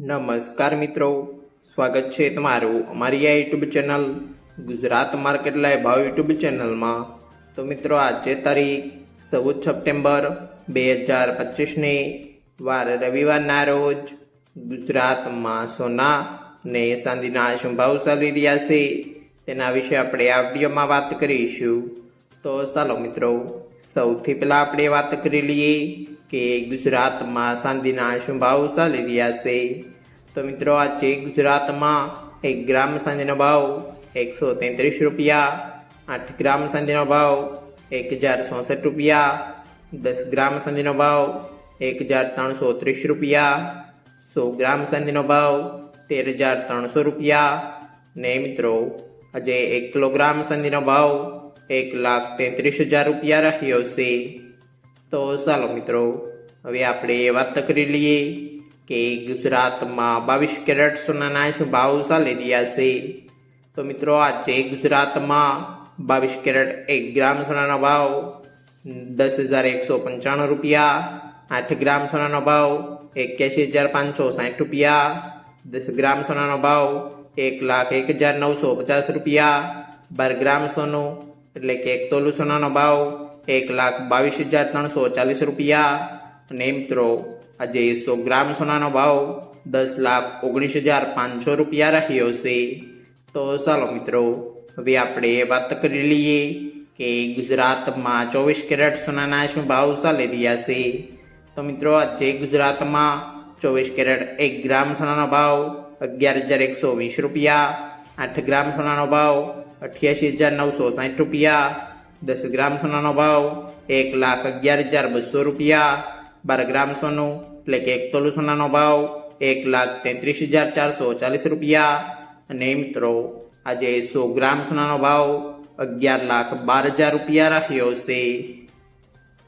નમસ્કાર મિત્રો, સ્વાગત છે તમારું અમારી આ YouTube channel Gujarat market live ભાવ યુટ્યુબ ચેનલમાં। તો મિત્રો આજે તારીખ 14 સપ્ટેમ્બર 2025 વાર રવિવારના રોજ ગુજરાતમાં સોના અને ચાંદીના શું ભાવ ચાલી રહ્યા છે તેના વિશે આપણે આ વિડીયોમાં વાત કરીશું। તો ચાલો મિત્રો, સૌથી પહેલાં આપણે વાત કરી લઈએ કે ગુજરાતમાં ચાંદીના શું ભાવ ચાલી રહ્યા છે। તો મિત્રો આજે ગુજરાતમાં 1 ગ્રામ ચાંદીનો ભાવ 133 રૂપિયા, 8 ગ્રામ ચાંદીનો ભાવ 1064 રૂપિયા, 10 ગ્રામ ચાંદીનો ભાવ 1330 રૂપિયા, 100 ગ્રામ ચાંદીનો ભાવ 13300 રૂપિયા ને મિત્રો આજે 1 કિલોગ્રામ ચાંદીનો ભાવ 1,33,000 રૂપિયા રહ્યો છે। તો ચાલો મિત્રો, હવે આપણે વાત કરી લઈએ કે ગુજરાતમાં 22 કેરેટ સોનાના શું ભાવ ચાલી રહ્યા છે। તો મિત્રો આજે ગુજરાતમાં 22 કેરેટ 1 ગ્રામ સોનાનો ભાવ 10,195 રૂપિયા, 8 ગ્રામ સોનાનો ભાવ 81,560 રૂપિયા, 10 ગ્રામ સોનાનો ભાવ 1,01,950 રૂપિયા, 12 ગ્રામ સોનું એટલે કે 1 તોલું સોનાનો ભાવ 1,22,340 રૂપિયા અને મિત્રો આજે 100 ગ્રામ સોનાનો ભાવ 10,19,500 રૂપિયા રહ્યો છે। તો ચાલો મિત્રો, હવે આપણે વાત કરી લઈએ કે ગુજરાતમાં 24 કેરેટ સોનાના શું ભાવ ચાલી રહ્યા છે। તો મિત્રો આજે ગુજરાતમાં 24 કેરેટ 1 ગ્રામ સોનાનો ભાવ 11,120 રૂપિયા, 8 ગ્રામ સોનાનો ભાવ 88,960 રૂપિયા, 10 ગ્રામ સોનાનો ભાવ 1,11,200 રૂપિયા, 12 ગ્રામ સોનું એટલે કે 1 તોલું સોનાનો ભાવ 1,33,440 રૂપિયા અને મિત્રો આજે 100 ગ્રામ સોનાનો ભાવ 11,12,000 રૂપિયા રહ્યો છે।